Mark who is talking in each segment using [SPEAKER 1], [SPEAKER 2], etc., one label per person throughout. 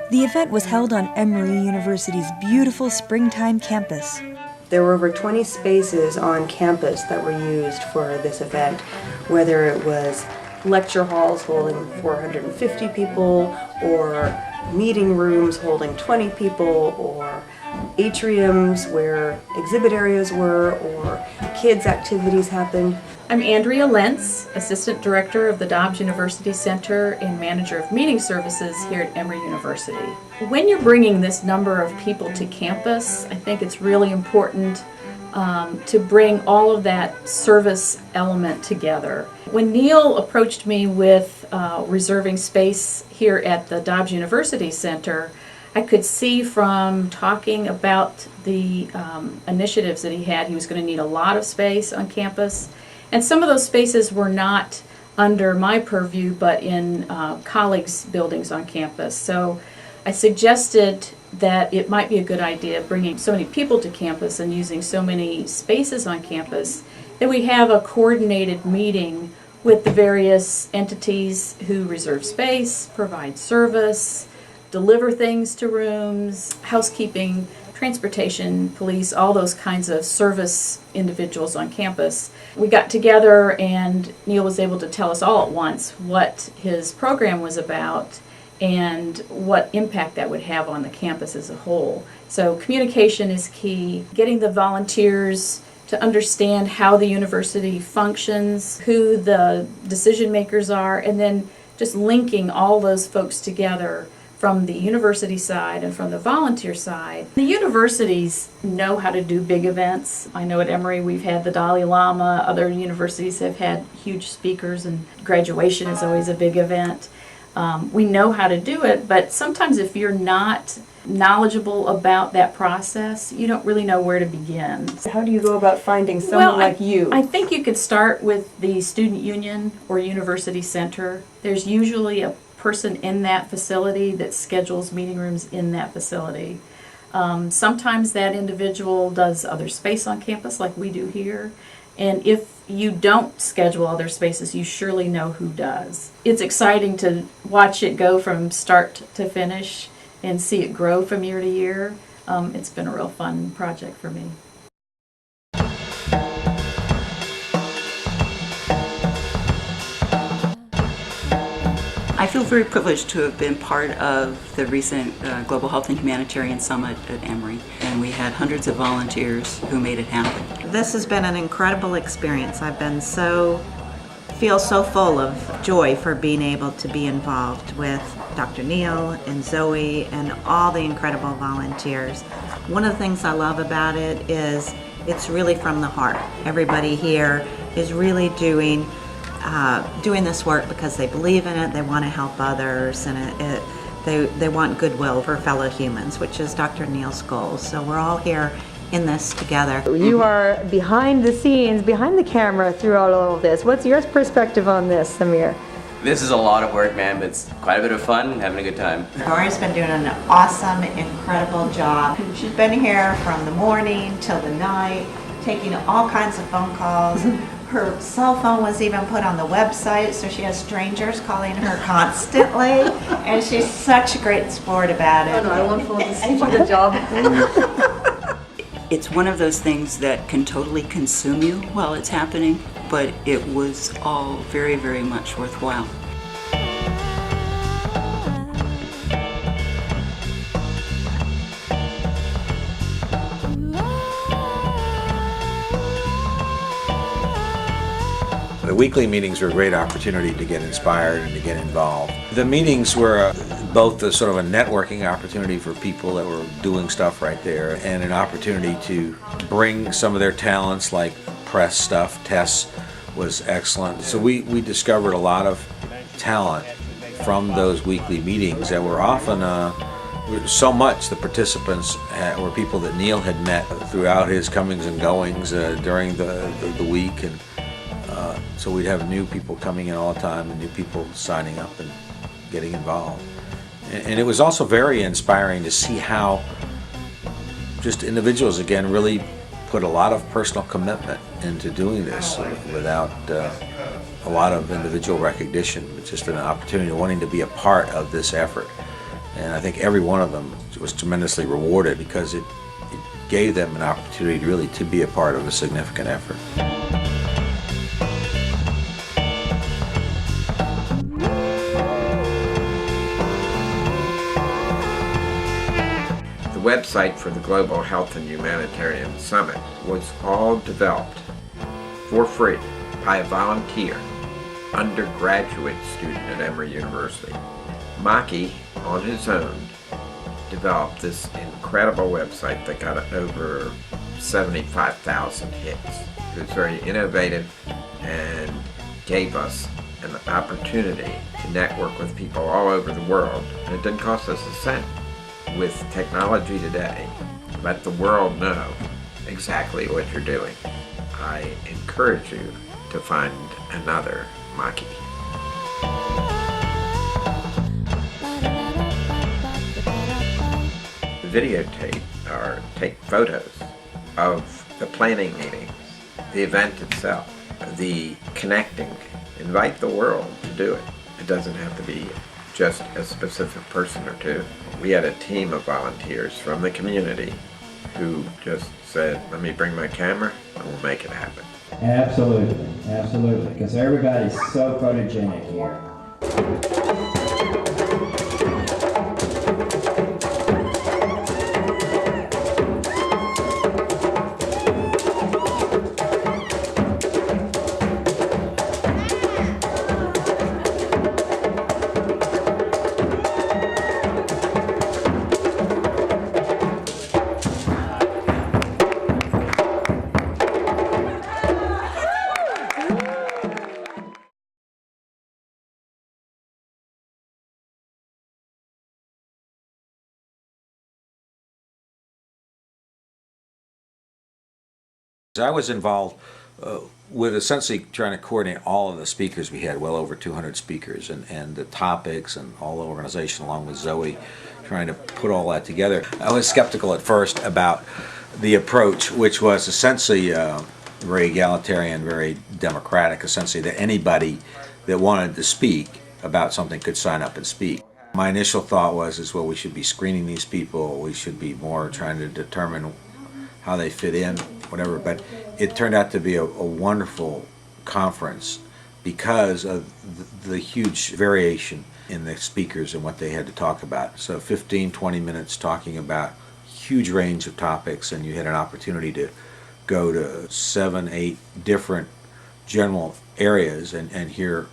[SPEAKER 1] The event was held on Emory University's beautiful springtime campus.
[SPEAKER 2] There were over 20 spaces on campus that were used for this event, whether it was lecture halls holding 450 people, or meeting rooms holding 20 people, or atriums where exhibit areas were, or kids' activities happened.
[SPEAKER 3] I'm Andrea Lentz, Assistant Director of the Dobbs University Center and Manager of Meeting Services here at Emory University. When you're bringing this number of people to campus, I think it's really important to bring all of that service element together. When Neil approached me with reserving space here at the Dobbs University Center, I could see from talking about the initiatives that he was going to need a lot of space on campus. And some of those spaces were not under my purview, but in colleagues' buildings on campus. So I suggested that it might be a good idea, bringing so many people to campus and using so many spaces on campus, that we have a coordinated meeting with the various entities who reserve space, provide service, deliver things to rooms, housekeeping, transportation, police, all those kinds of service individuals on campus. We got together and Neil was able to tell us all at once what his program was about and what impact that would have on the campus as a whole. So communication is key, getting the volunteers to understand how the university functions, who the decision makers are, and then just linking all those folks together from the university side and from the volunteer side. The universities know how to do big events. I know at Emory we've had the Dalai Lama, other universities have had huge speakers, and graduation is always a big event. We know how to do it, but sometimes if you're not knowledgeable about that process, you don't really know where to begin.
[SPEAKER 2] How do you go about finding someone like you?
[SPEAKER 3] I think you could start with the student union or university center. There's usually a person in that facility that schedules meeting rooms in that facility. Sometimes that individual does other space on campus like we do here, and if you don't schedule other spaces, you surely know who does. It's exciting to watch it go from start to finish and see it grow from year to year. It's been a real fun project for me.
[SPEAKER 4] I feel very privileged to have been part of the recent Global Health and Humanitarian Summit at Emory, and we had hundreds of volunteers who made it happen.
[SPEAKER 5] This has been an incredible experience. I've been feel so full of joy for being able to be involved with Dr. Neil and Zoe and all the incredible volunteers. One of the things I love about it is it's really from the heart. Everybody here is really doing this work because they believe in it, they want to help others, and they want goodwill for fellow humans, which is Dr. Neil's goal. So we're all here in this together.
[SPEAKER 6] You are behind the scenes, behind the camera through all of this. What's your perspective on this, Samir?
[SPEAKER 7] This is a lot of work, man, but it's quite a bit of fun, having a good time.
[SPEAKER 5] Gauri's been doing an awesome, incredible job. She's been here from the morning till the night, taking all kinds of phone calls. Her cell phone was even put on the website, so she has strangers calling her constantly, and she's such a great sport about it.
[SPEAKER 6] Oh, no, I won't phone this. She did a job.
[SPEAKER 4] It's one of those things that can totally consume you while it's happening, but it was all very, very much worthwhile.
[SPEAKER 8] The weekly meetings were a great opportunity to get inspired and to get involved. The meetings were both a sort of a networking opportunity for people that were doing stuff right there, and an opportunity to bring some of their talents, like press stuff. Tess was excellent. So we discovered a lot of talent from those weekly meetings that were often so much. The participants were people that Neil had met throughout his comings and goings during the week, and so we'd have new people coming in all the time and new people signing up and getting involved. And it was also very inspiring to see how just individuals, again, really put a lot of personal commitment into doing this without a lot of individual recognition, but just an opportunity wanting to be a part of this effort. And I think every one of them was tremendously rewarded because it gave them an opportunity really to be a part of a significant effort.
[SPEAKER 9] The website for the Global Health and Humanitarian Summit was all developed for free by a volunteer, undergraduate student at Emory University. Maki, on his own, developed this incredible website that got over 75,000 hits. It was very innovative and gave us an opportunity to network with people all over the world, and it didn't cost us a cent. With technology today, let the world know exactly what you're doing. I encourage you to find another Maki. Videotape or take photos of the planning meetings, the event itself, the connecting. Invite the world to do it. It doesn't have to be just a specific person or two. We had a team of volunteers from the community who just said, let me bring my camera and we'll make it happen.
[SPEAKER 10] Absolutely, absolutely, because everybody's so photogenic here.
[SPEAKER 8] I was involved with essentially trying to coordinate all of the speakers. We had well over 200 speakers and the topics and all the organization along with Zoe trying to put all that together. I was skeptical at first about the approach, which was essentially very egalitarian, very democratic, essentially that anybody that wanted to speak about something could sign up and speak. My initial thought was, well, we should be screening these people, we should be more trying to determine how they fit in, whatever, but it turned out to be a wonderful conference because of the huge variation in the speakers and what they had to talk about. So 15, 20 minutes talking about huge range of topics, and you had an opportunity to go to 7, 8 different general areas and hear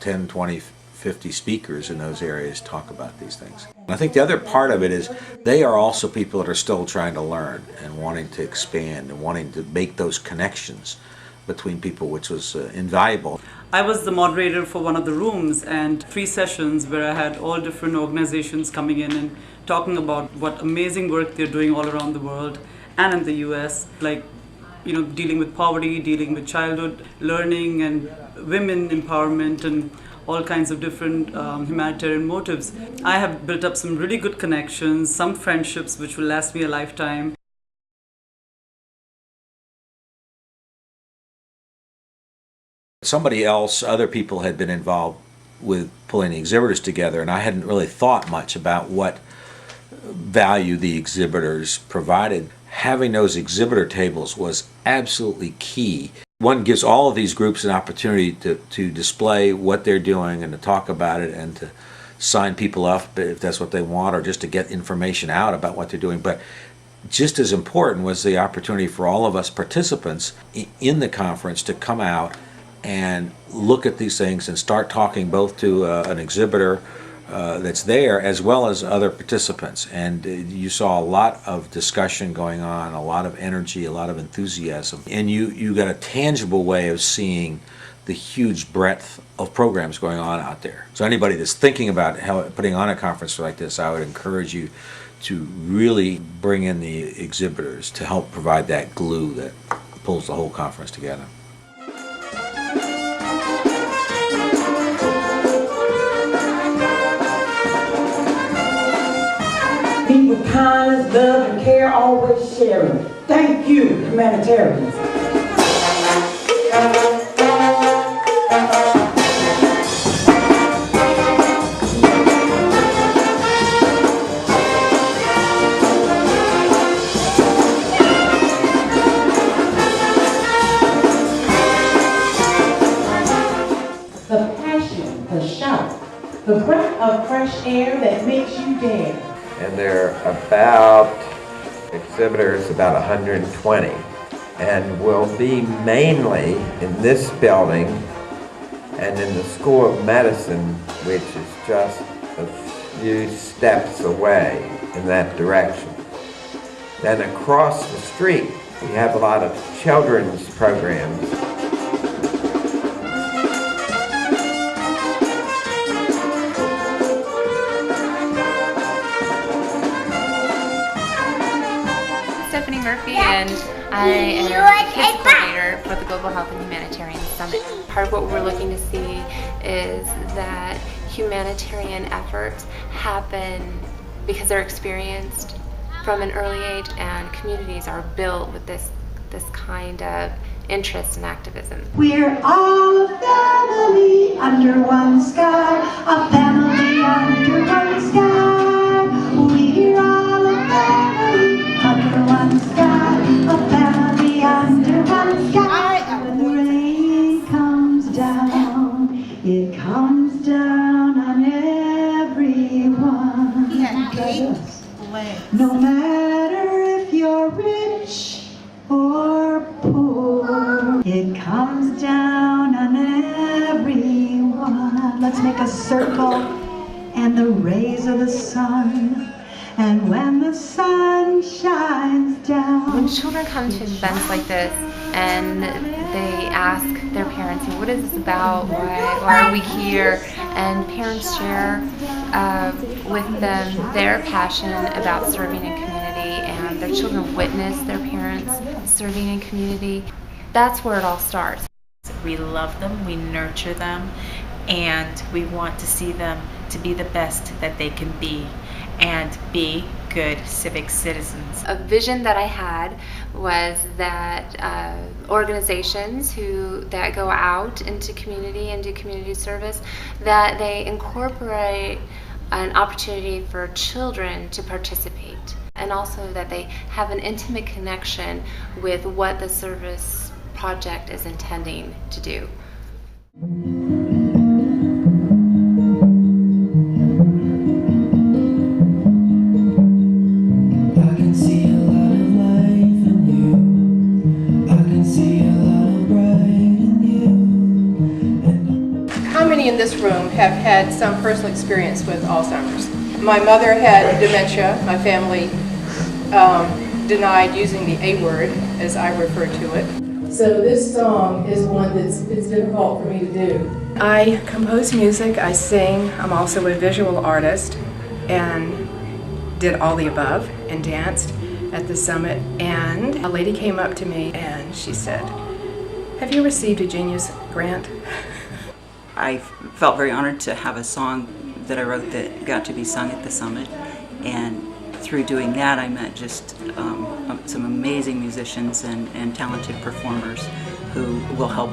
[SPEAKER 8] 10, 20, 50 speakers in those areas talk about these things. And I think the other part of it is they are also people that are still trying to learn and wanting to expand and wanting to make those connections between people, which was invaluable.
[SPEAKER 11] I was the moderator for one of the rooms and 3 sessions where I had all different organizations coming in and talking about what amazing work they're doing all around the world and in the US, like, you know, dealing with poverty, dealing with childhood learning and women empowerment and all kinds of different humanitarian motives. I have built up some really good connections, some friendships which will last me a lifetime.
[SPEAKER 8] Somebody else, other people had been involved with pulling the exhibitors together, and I hadn't really thought much about what value the exhibitors provided. Having those exhibitor tables was absolutely key. One gives all of these groups an opportunity to display what they're doing and to talk about it and to sign people up if that's what they want, or just to get information out about what they're doing. But just as important was the opportunity for all of us participants in the conference to come out and look at these things and start talking both to an exhibitor that's there as well as other participants. And you saw a lot of discussion going on, a lot of energy, a lot of enthusiasm, and you got a tangible way of seeing the huge breadth of programs going on out there. So anybody that's thinking about putting on a conference like this, I would encourage you to really bring in the exhibitors to help provide that glue that pulls the whole conference together.
[SPEAKER 12] People kindness, love, and care, always sharing. Thank you, humanitarians.
[SPEAKER 13] The passion, the shout, the breath of fresh air that makes you dare.
[SPEAKER 9] And there are about exhibitors, about 120, and will be mainly in this building and in the School of Medicine, which is just a few steps away in that direction. Then across the street, we have a lot of children's programs.
[SPEAKER 14] Marafie, and I am the kids coordinator for the Global Health and Humanitarian Summit. Part of what we're looking to see is that humanitarian efforts happen because they're experienced from an early age, and communities are built with this kind of interest and activism.
[SPEAKER 15] We're all a family under one sky, a family under one sky. We're all a family under one sky, a family under one sky. When the rain comes down, it comes down on everyone.
[SPEAKER 5] He had 8 legs.
[SPEAKER 15] No matter if you're rich or poor, it comes down on everyone. Let's make a circle and the rays of the sun. And when the sun shines down.
[SPEAKER 14] When children come to events like this and they ask their parents, what is this about? Why are we here? And parents share with them their passion about serving in community, and their children witness their parents serving in community. That's where it all starts.
[SPEAKER 16] We love them, we nurture them, and we want to see them to be the best that they can be and be good civic citizens.
[SPEAKER 14] A vision that I had was that organizations that go out into community and do community service, that they incorporate an opportunity for children to participate, and also that they have an intimate connection with what the service project is intending to do.
[SPEAKER 17] In this room have had some personal experience with Alzheimer's. My mother had dementia. My family denied using the A word, as I refer to it. So this song is one that's difficult for me to do. I compose music, I sing, I'm also a visual artist, and did all the above and danced at the summit. And a lady came up to me and she said, "Have you received a Genius grant?"
[SPEAKER 4] I felt very honored to have a song that I wrote that got to be sung at the summit, and through doing that I met just some amazing musicians and talented performers who will help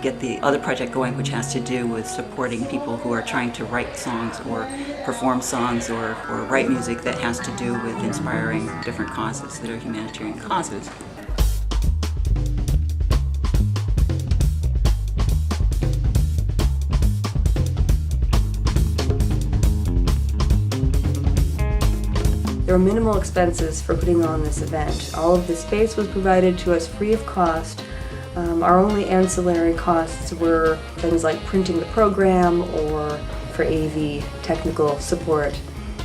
[SPEAKER 4] get the other project going, which has to do with supporting people who are trying to write songs or perform songs or write music that has to do with inspiring different causes that are humanitarian causes.
[SPEAKER 2] There were minimal expenses for putting on this event. All of the space was provided to us free of cost. Our only ancillary costs were things like printing the program or for AV technical support.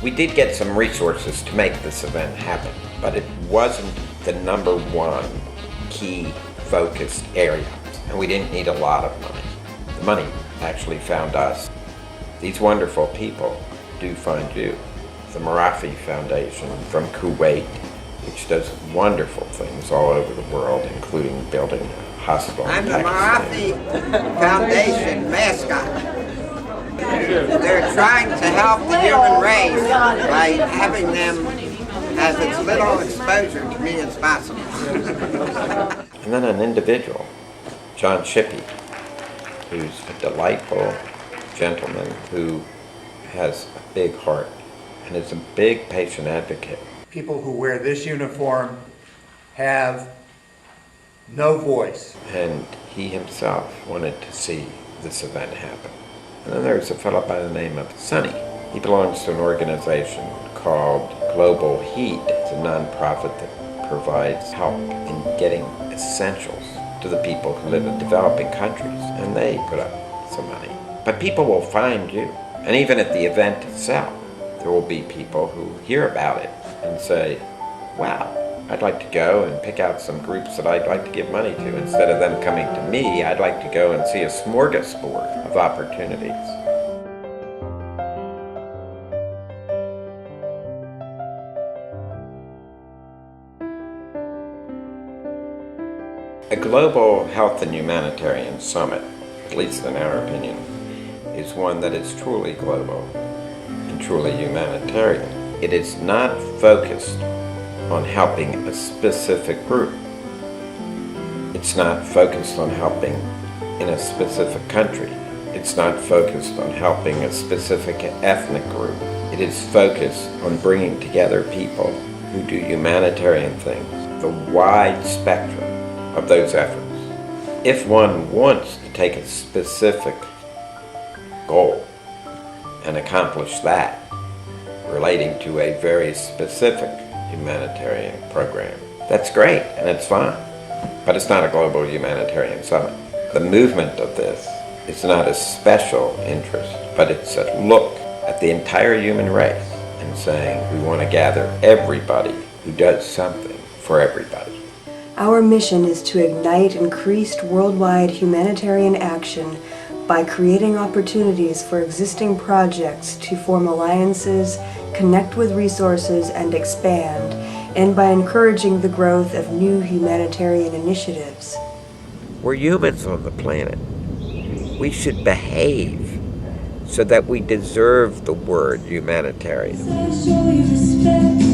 [SPEAKER 9] We did get some resources to make this event happen, but it wasn't the number one key focused area, and we didn't need a lot of money. The money actually found us. These wonderful people do find you. The Marafie Foundation from Kuwait, which does wonderful things all over the world, including building a hospital in
[SPEAKER 18] I'm the
[SPEAKER 9] Pakistan.
[SPEAKER 18] Marafie Foundation mascot. They're trying to help the human race by having them has as little exposure to me as possible.
[SPEAKER 9] And then an individual, John Shippee, who's a delightful gentleman who has a big heart and is a big patient advocate.
[SPEAKER 19] People who wear this uniform have no voice.
[SPEAKER 9] And he himself wanted to see this event happen. And then there's a fellow by the name of Sonny. He belongs to an organization called Global Heat. It's a nonprofit that provides help in getting essentials to the people who live in developing countries. And they put up some money. But people will find you. And even at the event itself, there will be people who hear about it and say, wow, I'd like to go and pick out some groups that I'd like to give money to. Instead of them coming to me, I'd like to go and see a smorgasbord of opportunities. A Global Health and Humanitarian Summit, at least in our opinion, is one that is truly global and truly humanitarian. It is not focused on helping a specific group. It's not focused on helping in a specific country. It's not focused on helping a specific ethnic group. It is focused on bringing together people who do humanitarian things, the wide spectrum of those efforts. If one wants to take a specific goal and accomplish that relating to a very specific humanitarian program, that's great and it's fine, but it's not a global humanitarian summit. The movement of this is not a special interest, but it's a look at the entire human race and saying we want to gather everybody who does something for everybody.
[SPEAKER 2] Our mission is to ignite increased worldwide humanitarian action by creating opportunities for existing projects to form alliances, connect with resources, and expand, and by encouraging the growth of new humanitarian initiatives.
[SPEAKER 9] We're humans on the planet. We should behave so that we deserve the word humanitarian.
[SPEAKER 15] I show you respect.